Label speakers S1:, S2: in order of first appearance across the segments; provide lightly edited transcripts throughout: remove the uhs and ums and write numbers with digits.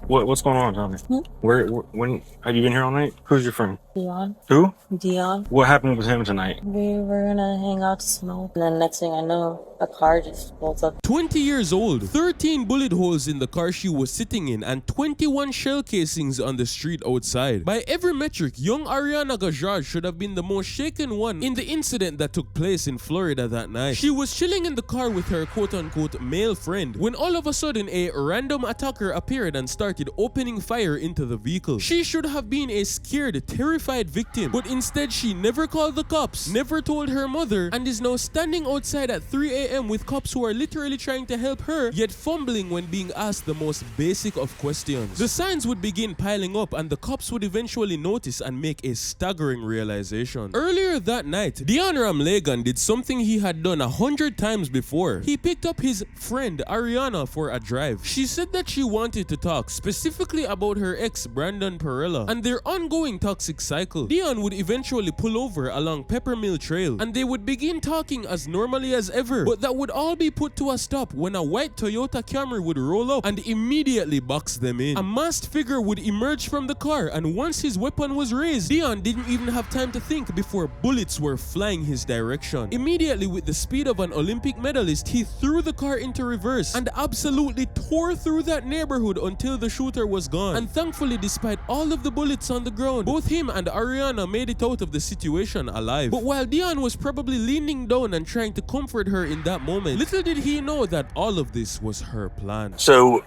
S1: What's going on, Tommy? When have you been here all night? Who's your friend?
S2: Dion.
S1: Who?
S2: Dion.
S1: What happened with him tonight?
S2: We were gonna hang out to smoke, and then next thing I know, a car just pulls up.
S3: 20 years old, 13 bullet holes in the car she was sitting in, and 21 shell casings on the street outside. By every metric, young Ariana Gajaj should have been the most shaken one in the incident that took place in Florida that night. She was chilling in the car with her quote-unquote male friend when all of a sudden a random attacker appeared and started opening fire into the vehicle. She should have been a scared, terrified victim, but instead she never called the cops, never told her mother, and is now standing outside at 3 a.m. with cops who are literally trying to help her, yet fumbling when being asked the most basic of questions. The signs would begin piling up and the cops would eventually notice and make a staggering realization. Earlier that night, Dion Ramlegan did something he had done 100 times before. He picked up his friend Ariana for a drive. She said that she wanted to talk specifically about her ex Brandon Pirela and their ongoing toxic cycle. Dion would eventually pull over along Peppermill Trail and they would begin talking as normally as ever, but that would all be put to a stop when a white Toyota Camry would roll up and immediately box them in. A masked figure would emerge from the car, and once his weapon was raised, Dion didn't even have time to think before bullets were flying his direction. Immediately, with the speed of an Olympic medalist, he threw the car into reverse and absolutely tore through that neighborhood until the shooter was gone. And thankfully, despite all of the bullets on the ground, both him and Ariana made it out of the situation alive. But while Dion was probably leaning down and trying to comfort her in that moment, little did he know that all of this was her plan.
S4: So,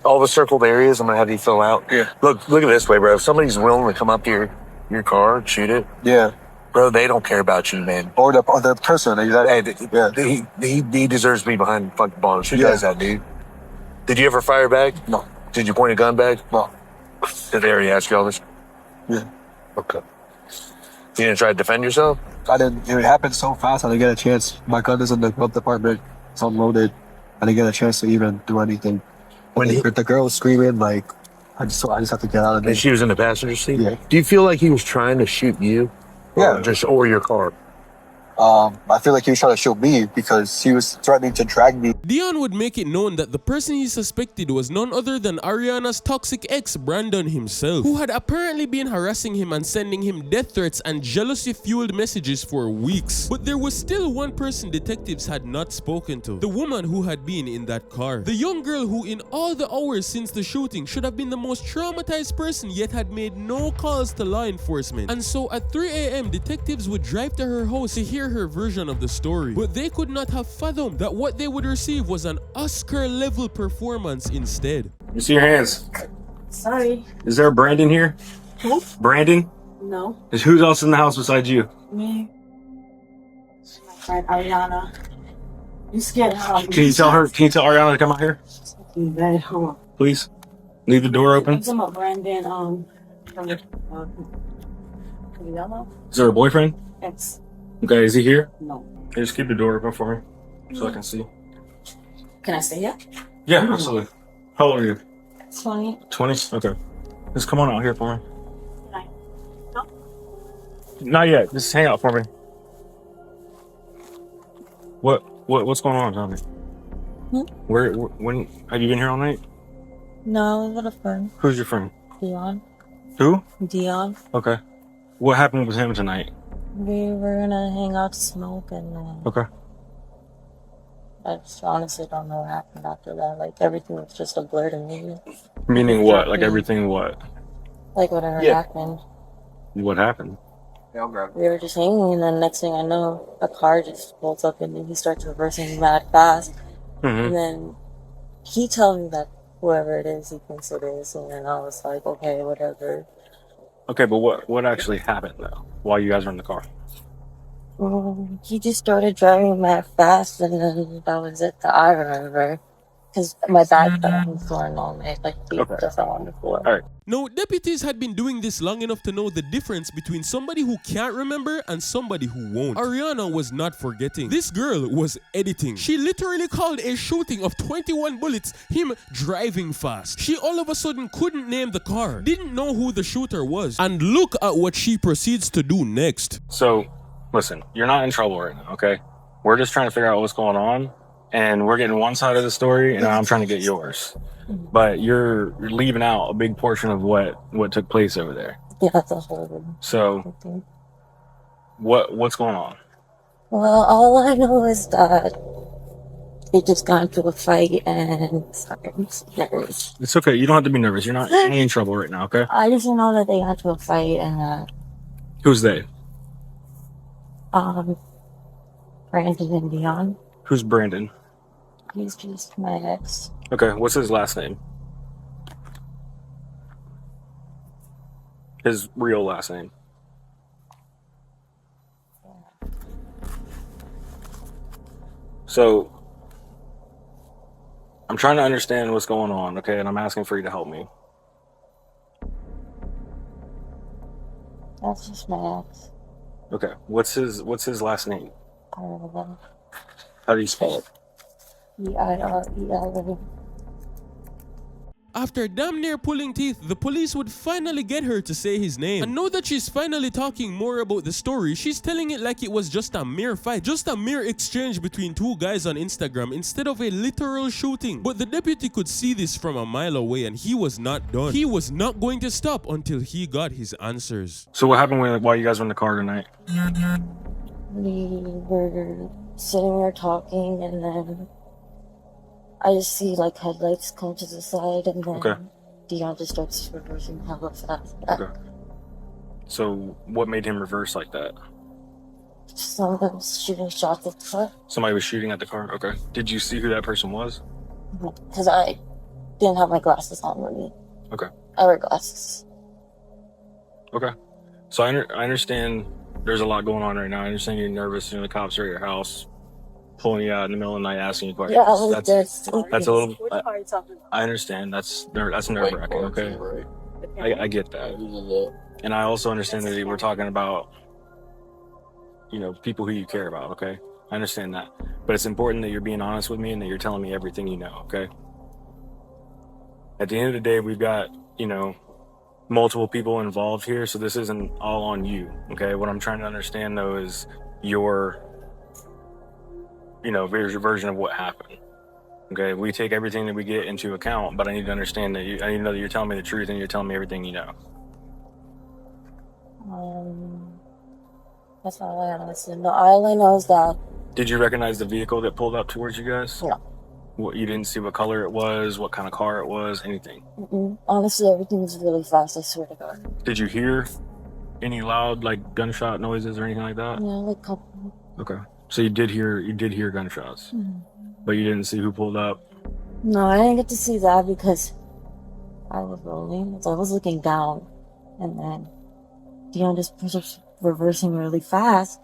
S4: all the circled areas, I'm gonna have you fill out.
S5: Yeah.
S4: Look at it this way, bro. If somebody's willing to come up to your car and shoot it,
S5: Yeah.
S4: bro, they don't care about you, man.
S5: Or the person.
S4: Hey, he deserves to be behind fucking bars. Who does that, dude? Did you ever fire back?
S5: No.
S4: Did you point a gun back?
S5: No.
S4: Did they already ask you all this?
S5: Yeah.
S4: Okay. You didn't try to defend yourself?
S5: I didn't. It happened so fast. I didn't get a chance. My gun is in the glove department. It's unloaded. I didn't get a chance to even do anything.
S4: When
S5: The girl was screaming, like, I just have to get out of there.
S4: And she was in the passenger seat?
S5: Yeah.
S4: Do you feel like he was trying to shoot you?
S5: Yeah.
S4: Or your car?
S5: I feel like he was trying to shoot me because he was threatening to drag me.
S3: Dion would make it known that the person he suspected was none other than Ariana's toxic ex, Brandon himself, who had apparently been harassing him and sending him death threats and jealousy-fueled messages for weeks. But there was still one person detectives had not spoken to, the woman who had been in that car. The young girl who in all the hours since the shooting should have been the most traumatized person yet had made no calls to law enforcement. And so at 3 a.m. detectives would drive to her house to hear her version of the story, but they could not have fathomed that what they would receive was an Oscar-level performance instead.
S1: You see your hands.
S2: Sorry.
S1: Is there a Brandon here?
S2: Who?
S1: Brandon?
S2: No.
S1: Who else in the house besides you?
S2: Me. My friend Ariana. You scared her?
S1: Can you tell Ariana to come out here?
S2: In bed. Hold on.
S1: Please. Leave the door open.
S2: I'm talking about Brandon. From the Pirela.
S1: Is there a boyfriend?
S2: Ex.
S1: Okay, is he here?
S2: No.
S1: Hey, just keep the door open for me so I can see.
S2: Can I stay here?
S1: Yeah, absolutely. How old are you?
S2: 20.
S1: 20? Okay. Just come on out here for me.
S2: No.
S1: Not yet. Just hang out for me. What's going on, Tommy? When have you been here all night?
S2: No, I was with a friend.
S1: Who's your friend?
S2: Dion.
S1: Who?
S2: Dion.
S1: Okay. What happened with him tonight?
S2: We were gonna hang out to smoke, and
S1: Okay.
S2: I just honestly don't know what happened after that. Like, everything was just a blur to me.
S1: Meaning what? Like everything what?
S2: Like, whatever
S5: Yeah.
S2: happened.
S1: What happened?
S5: Yeah, I'll grab it.
S2: We were just hanging, and then next thing I know, a car just pulls up, and then he starts reversing mad fast.
S1: Mm-hmm.
S2: And then he tells me that whoever it is, he thinks it is, and then I was like, okay, whatever.
S1: Okay, but what actually happened though while you guys were in the car?
S2: He just started driving mad fast, and then that was it that I remember. Because my bag fell on the floor and all night, like,
S1: Okay.
S2: just fell on the floor.
S1: All right.
S3: Now, deputies had been doing this long enough to know the difference between somebody who can't remember and somebody who won't. Ariana was not forgetting. This girl was editing. She literally called a shooting of 21 bullets him driving fast. She all of a sudden couldn't name the car, didn't know who the shooter was, and look at what she proceeds to do next.
S1: So, listen, you're not in trouble right now, okay? We're just trying to figure out what's going on. and we're getting one side of the story, and I'm trying to get yours. But you're leaving out a big portion of what took place over there.
S2: Yeah, that's a whole
S1: So
S2: thing.
S1: what's going on?
S2: Well, all I know is that they just got into a fight and sorry, I'm so nervous.
S1: It's okay. You don't have to be nervous. You're not in trouble right now, okay?
S2: I just know that they got into a fight and
S1: Who's they?
S2: Brandon and Dion.
S1: Who's Brandon?
S2: He's just my ex.
S1: Okay, what's his last name? His real last name. So, I'm trying to understand what's going on, okay? And I'm asking for you to help me.
S2: That's just my ex.
S1: Okay, what's his last name?
S2: Pirela.
S1: How do you spell it?
S2: Pirela.
S3: After damn near pulling teeth, the police would finally get her to say his name. And now that she's finally talking more about the story, she's telling it like it was just a mere fight, just a mere exchange between two guys on Instagram instead of a literal shooting. But the deputy could see this from a mile away, and he was not done. He was not going to stop until he got his answers.
S1: So what happened while you guys were in the car tonight?
S2: We were sitting there talking, and then I just see like headlights come to the side, and then Dion just starts reversing hella fast.
S1: Okay. So what made him reverse like that?
S2: Someone was shooting shots at the car.
S1: Somebody was shooting at the car? Okay. Did you see who that person was?
S2: Because I didn't have my glasses on with me.
S1: Okay.
S2: I wear glasses.
S1: Okay. So I understand there's a lot going on right now. I understand you're nervous. The cops are at your house, pulling you out in the middle of the night, asking you questions.
S2: Yeah, I was there.
S1: That's a little. I understand. That's nerve wracking. Okay. I get that, and I also understand that we're talking about, people who you care about. Okay. I understand that, but it's important that you're being honest with me and that you're telling me everything you know. Okay. At the end of the day, we've got multiple people involved here, so this isn't all on you. Okay. What I'm trying to understand though is your version of what happened. Okay, we take everything that we get into account, but I need to understand that I need to know that you're telling me the truth and you're telling me everything you know.
S2: That's not all I honestly know. All I know is that.
S1: Did you recognize the vehicle that pulled up towards you guys?
S2: No.
S1: What, you didn't see what color it was, what kind of car it was, anything?
S2: Honestly, everything was really fast, I swear to God.
S1: Did you hear any loud gunshot noises or anything like that?
S2: Yeah, a couple.
S1: Okay. So you did hear gunshots, but you didn't see who pulled up?
S2: No, I didn't get to see that because I was rolling. So I was looking down, and then Dion just was reversing really fast.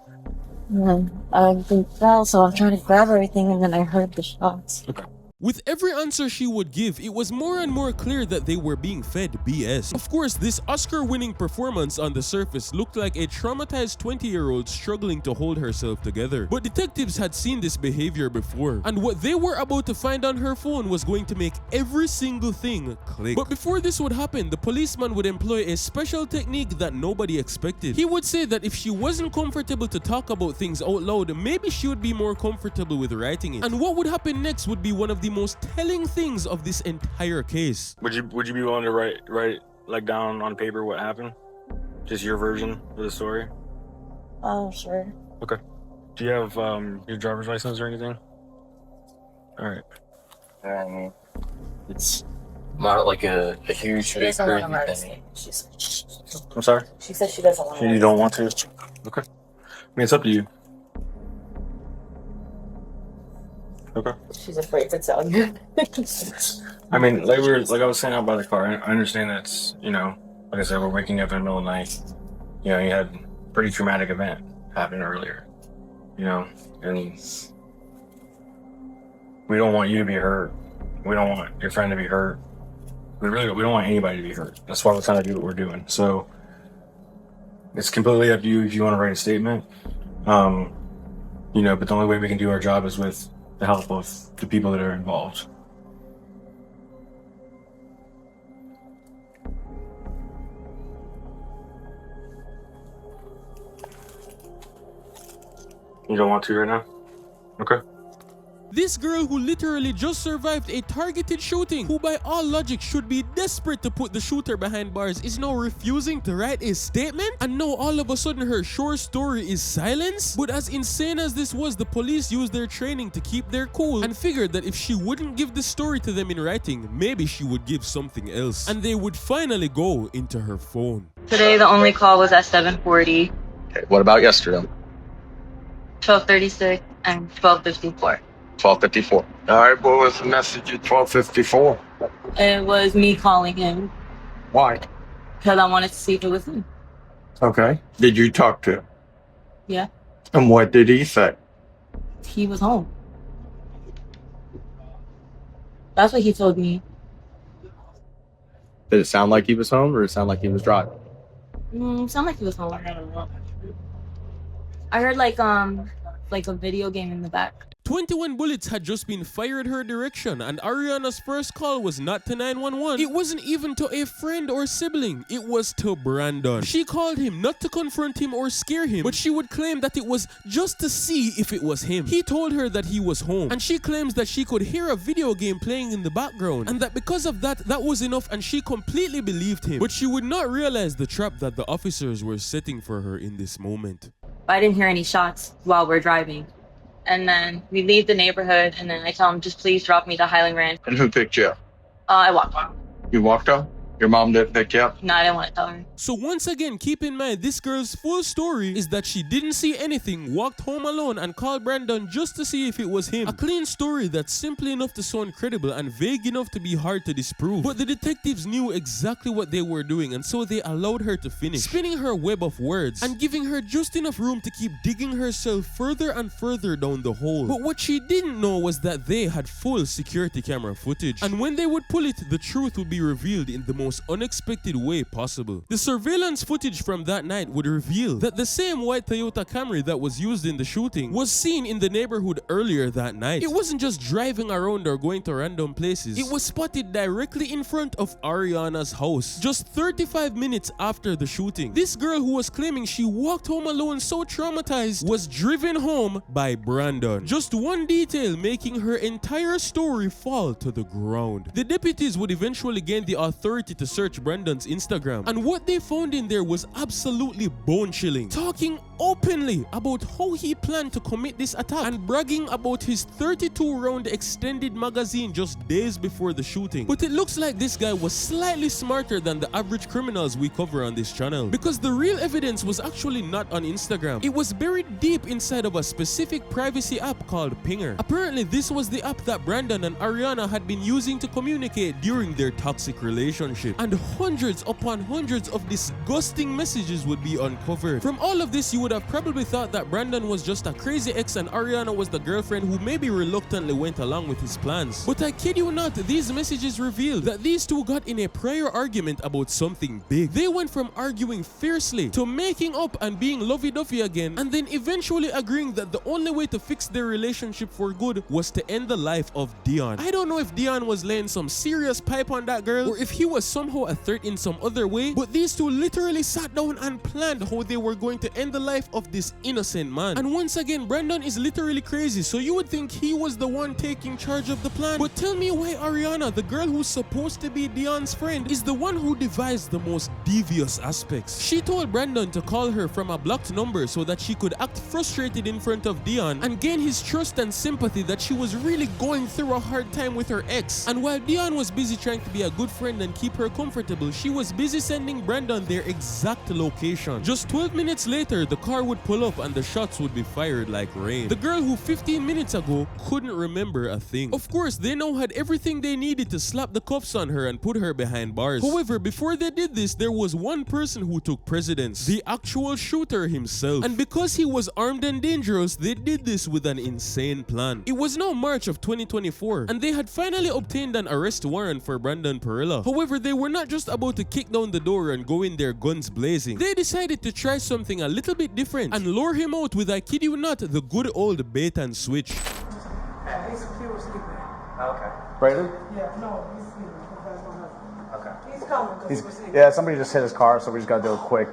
S2: And then everything fell, so I'm trying to grab everything, and then I heard the shots.
S1: Okay.
S3: With every answer she would give, it was more and more clear that they were being fed BS. Of course, this Oscar-winning performance on the surface looked like a traumatized 20-year-old struggling to hold herself together. But detectives had seen this behavior before, and what they were about to find on her phone was going to make every single thing click. But before this would happen, the policeman would employ a special technique that nobody expected. He would say that if she wasn't comfortable to talk about things out loud, maybe she would be more comfortable with writing it. And what would happen next would be one of the most telling things of this entire case.
S1: Would you be willing to write down on paper what happened? Just your version of the story?
S2: Oh, sure.
S1: Okay. Do you have your driver's license or anything? All right.
S6: I mean, it's not like a huge
S2: She
S6: big
S2: doesn't want to murder
S6: crazy
S2: me.
S6: thing.
S1: I'm sorry?
S2: She said she doesn't want to.
S1: You don't want to? Okay. I mean, it's up to you. Okay.
S2: She's afraid to tell you.
S1: I mean, like I was saying out by the car, I understand that's, like I said, we're waking up in the middle of the night. You had a pretty traumatic event happen earlier, and we don't want you to be hurt. We don't want your friend to be hurt. We don't want anybody to be hurt. That's why we're trying to do what we're doing. So it's completely up to you if you want to write a statement. But the only way we can do our job is with the help of the people that are involved. You don't want to right now? Okay.
S3: This girl who literally just survived a targeted shooting, who by all logic should be desperate to put the shooter behind bars, is now refusing to write a statement? And now all of a sudden her short story is silence? But as insane as this was, the police used their training to keep their cool and figured that if she wouldn't give the story to them in writing, maybe she would give something else. And they would finally go into her phone.
S2: Today the only call was at 7:40,
S6: Okay, what about yesterday?
S2: 12:36, and 12:54.
S6: 12:54.
S7: All right, what was the message at 12:54?
S2: It was me calling him
S7: Why?
S2: because I wanted to see if it was him.
S7: Okay. Did you talk to him?
S2: Yeah,
S7: And what did he say?
S2: he was home. That's what he told me.
S6: Did it sound like he was home or did it sound like he was driving?
S2: Sound like he was home. I heard like a video game in the back.
S3: 21 bullets had just been fired her direction, and Ariana's first call was not to 911. It wasn't even to a friend or sibling. It was to Brandon. She called him not to confront him or scare him, but she would claim that it was just to see if it was him. He told her that he was home, and she claims that she could hear a video game playing in the background, and that because of that, that was enough, and she completely believed him. But she would not realize the trap that the officers were setting for her in this moment.
S2: I didn't hear any shots while we're driving. And then we leave the neighborhood, and then I tell him, just please drop me to Highland Ranch.
S7: And who picked you up?
S2: I walked.
S7: You walked up? Your mom didn't pick you up?
S2: No, I didn't want to tell her.
S3: So once again, keep in mind, this girl's full story is that she didn't see anything, walked home alone, and called Brandon just to see if it was him. A clean story that's simple enough to sound credible and vague enough to be hard to disprove. But the detectives knew exactly what they were doing, and so they allowed her to finish, spinning her web of words and giving her just enough room to keep digging herself further and further down the hole. But what she didn't know was that they had full security camera footage, and when they would pull it, the truth would be revealed in the most unexpected way possible. The surveillance footage from that night would reveal that the same white Toyota Camry that was used in the shooting was seen in the neighborhood earlier that night. It wasn't just driving around or going to random places. It was spotted directly in front of Ariana's house, just 35 minutes after the shooting. This girl who was claiming she walked home alone so traumatized was driven home by Brandon. Just one detail making her entire story fall to the ground. The deputies would eventually gain the authority to search Brandon's Instagram, and what they found in there was absolutely bone-chilling, talking openly about how he planned to commit this attack and bragging about his 32-round extended magazine just days before the shooting. But it looks like this guy was slightly smarter than the average criminals we cover on this channel, because the real evidence was actually not on Instagram. It was buried deep inside of a specific privacy app called Pinger. Apparently this was the app that Brandon and Ariana had been using to communicate during their toxic relationship, and hundreds upon hundreds of disgusting messages would be uncovered. From all of this, you would have probably thought that Brandon was just a crazy ex and Ariana was the girlfriend who maybe reluctantly went along with his plans. But I kid you not, these messages revealed that these two got in a prior argument about something big. They went from arguing fiercely to making up and being lovey-dovey again, and then eventually agreeing that the only way to fix their relationship for good was to end the life of Dion. I don't know if Dion was laying some serious pipe on that girl or if he was somehow a threat in some other way, but these two literally sat down and planned how they were going to end the life of this innocent man. And once again, Brandon is literally crazy, so you would think he was the one taking charge of the plan. But tell me why Ariana, the girl who's supposed to be Dion's friend, is the one who devised the most devious aspects. She told Brandon to call her from a blocked number so that she could act frustrated in front of Dion and gain his trust and sympathy that she was really going through a hard time with her ex. And while Dion was busy trying to be a good friend and keep her comfortable, she was busy sending Brandon their exact location. Just 12 minutes later, the car would pull up and the shots would be fired like rain. The girl who 15 minutes ago couldn't remember a thing. Of course, they now had everything they needed to slap the cuffs on her and put her behind bars. However, before they did this, there was one person who took precedence, the actual shooter himself. And because he was armed and dangerous, they did this with an insane plan. It was now March of 2024, and they had finally obtained an arrest warrant for Brandon Pirela. However, they were not just about to kick down the door and go in there guns blazing. They decided to try something a little bit different and lure him out with, I kid you not, the good old bait and switch.
S8: He's sleeping.
S9: Okay. Brandon?
S8: Yeah, no, he's sleeping. Okay.
S9: Okay.
S8: He's coming.
S9: Yeah, somebody just hit his car, so we just got to do a quick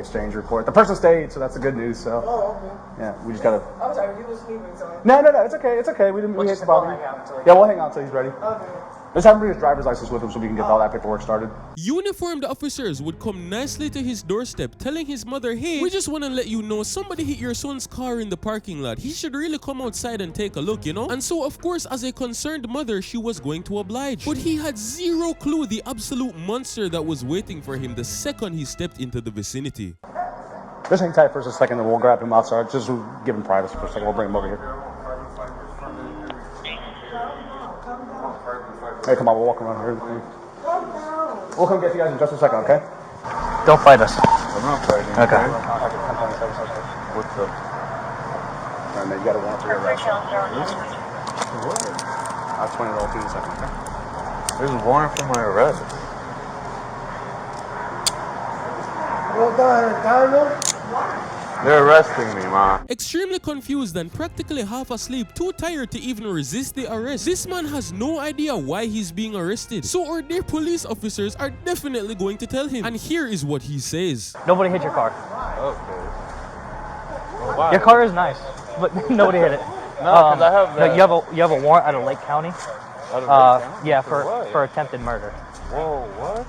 S9: exchange report. The person stayed, so that's the good news. So.
S8: Oh, okay.
S9: Yeah, we just gotta.
S8: I'm sorry, you were sleeping, so.
S9: No, it's okay. It's okay. We didn't. We hate to bother you. Yeah, we'll hang out until he's ready.
S8: Okay.
S9: Let's have him bring his driver's license with him so we can get all that paperwork started.
S3: Uniformed officers would come nicely to his doorstep, telling his mother, hey, we just want to let you know somebody hit your son's car in the parking lot. He should really come outside and take a look, you know? And so, of course, as a concerned mother, she was going to oblige. But he had zero clue the absolute monster that was waiting for him the second he stepped into the vicinity.
S9: Just hang tight for a second and we'll grab him outside. Just give him privacy for a second. We'll bring him over here. Hey, come on, we'll walk around here. We'll come get you guys in just a second, okay?
S6: Don't fight us.
S9: I'm not fighting.
S6: Okay.
S9: What's up? Alright, man, you gotta want to your arrest. I'll $20 in a second, okay?
S4: There's a warrant for my arrest. They're arresting me, Ma.
S3: Extremely confused and practically half asleep, too tired to even resist the arrest. This man has no idea why he's being arrested. So our dear police officers are definitely going to tell him. And here is what he says.
S6: Nobody hit your car.
S4: Okay. Wow.
S6: Your car is nice, but nobody hit it.
S4: No, because I have that.
S6: No, you have a warrant out of Lake County.
S4: Out of Lake County?
S6: Yeah,
S4: what?
S6: for attempted murder.
S4: Whoa, what?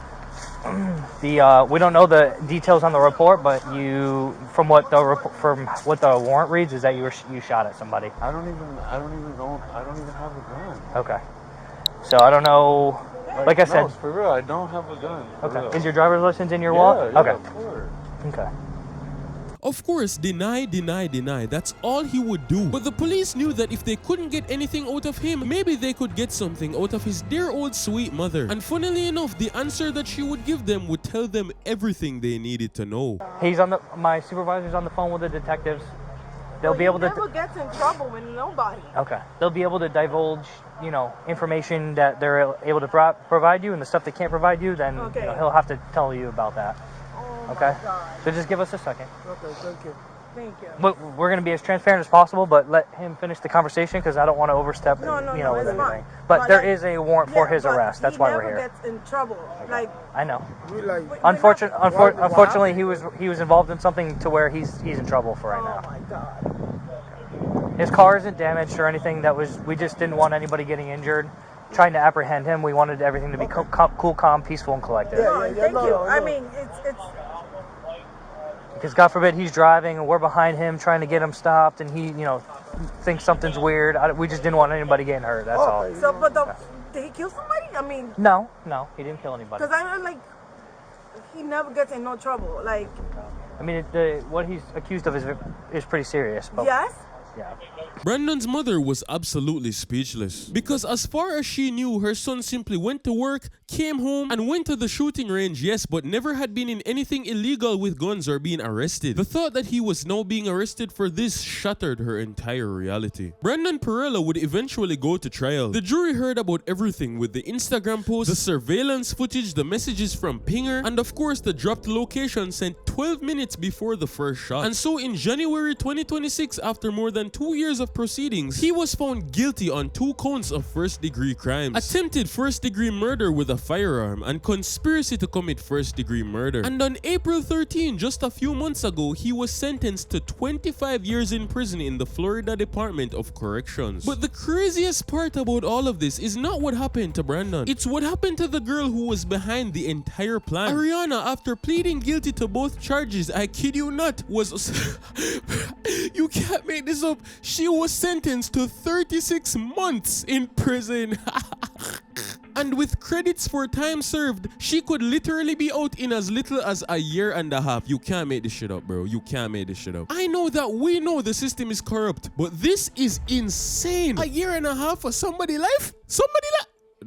S6: We don't know the details on the report, but from what the warrant reads is that you shot at somebody.
S4: I don't even have a gun.
S6: Okay. So I don't know. Like I said,
S4: no, for real, I don't have a gun.
S6: Okay.
S4: Real.
S6: Is your driver's license in your wallet?
S4: Yeah,
S6: Okay.
S4: of course.
S6: Okay.
S3: Of course, deny. That's all he would do. But the police knew that if they couldn't get anything out of him, maybe they could get something out of his dear old sweet mother. And funnily enough, the answer that she would give them would tell them everything they needed to know.
S6: My supervisor's on the phone with the detectives. They'll be able to.
S8: Never gets in trouble with nobody.
S6: Okay. They'll be able to divulge, information that they're able to provide you, and the stuff they can't provide you. Then
S8: Okay.
S6: he'll have to tell you about that.
S8: Oh
S6: Okay.
S8: my God.
S6: So just give us a second.
S8: Okay, thank you. Thank you.
S6: But we're going to be as transparent as possible, but let him finish the conversation because I don't want to overstep.
S8: No,
S6: with
S8: it's
S6: anything.
S8: fine.
S6: But there
S8: like,
S6: is a warrant for his
S8: but
S6: arrest. That's why we're
S8: He
S6: here.
S8: never gets in trouble. Like,
S6: I know.
S8: we're
S6: Unfortunately, he was involved in something to where he's in trouble for right
S8: oh
S6: now.
S8: my God.
S6: His car isn't damaged or anything. We just didn't want anybody getting injured. Trying to apprehend him, we wanted everything to be cool, calm, peaceful, and collected.
S8: Thank you. I mean, it's.
S6: Because God forbid he's driving and we're behind him trying to get him stopped, and he, thinks something's weird. We just didn't want anybody getting hurt. That's all.
S8: So, but did he kill somebody? I mean.
S6: No, he didn't kill anybody.
S8: Because I'm like, he never gets in no trouble. Like.
S6: I mean, what he's accused of is pretty serious. But
S8: Yes.
S6: Yeah.
S3: Brandon's mother was absolutely speechless because as far as she knew, her son simply went to work, came home, and went to the shooting range, yes, but never had been in anything illegal with guns or being arrested. The thought that he was now being arrested for this shattered her entire reality. Brandon Pirela would eventually go to trial. The jury heard about everything with the Instagram posts, the surveillance footage, the messages from Pinger, and of course the dropped location sent 12 minutes before the first shot. And so in January 2026, after more than 2 years of proceedings, he was found guilty on 2 counts of first-degree crimes: attempted first-degree murder with a firearm and conspiracy to commit first-degree murder. And on April 13, just a few months ago, he was sentenced to 25 years in prison in the Florida Department of Corrections. But the craziest part about all of this is not what happened to Brandon. It's what happened to the girl who was behind the entire plan. Ariana, after pleading guilty to both charges, I kid you not, was you can't make this up. She was sentenced to 36 months in prison. And with credits for time served, she could literally be out in as little as a year and a half. You can't make this shit up, bro. You can't make this shit up. I know that we know the system is corrupt, but this is insane. A year and a half for somebody's life?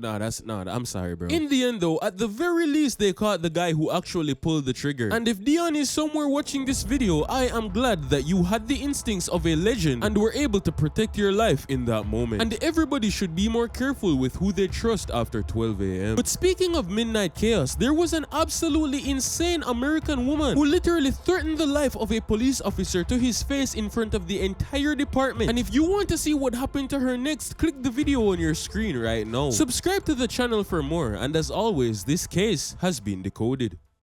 S3: I'm sorry, bro. In the end though, at the very least, they caught the guy who actually pulled the trigger. And if Dion is somewhere watching this video, I am glad that you had the instincts of a legend and were able to protect your life in that moment. And everybody should be more careful with who they trust after 12 a.m. But speaking of midnight chaos, there was an absolutely insane American woman who literally threatened the life of a police officer to his face in front of the entire department. And if you want to see what happened to her next, click the video on your screen right now. Subscribe to the channel for more, and as always, this case has been decoded.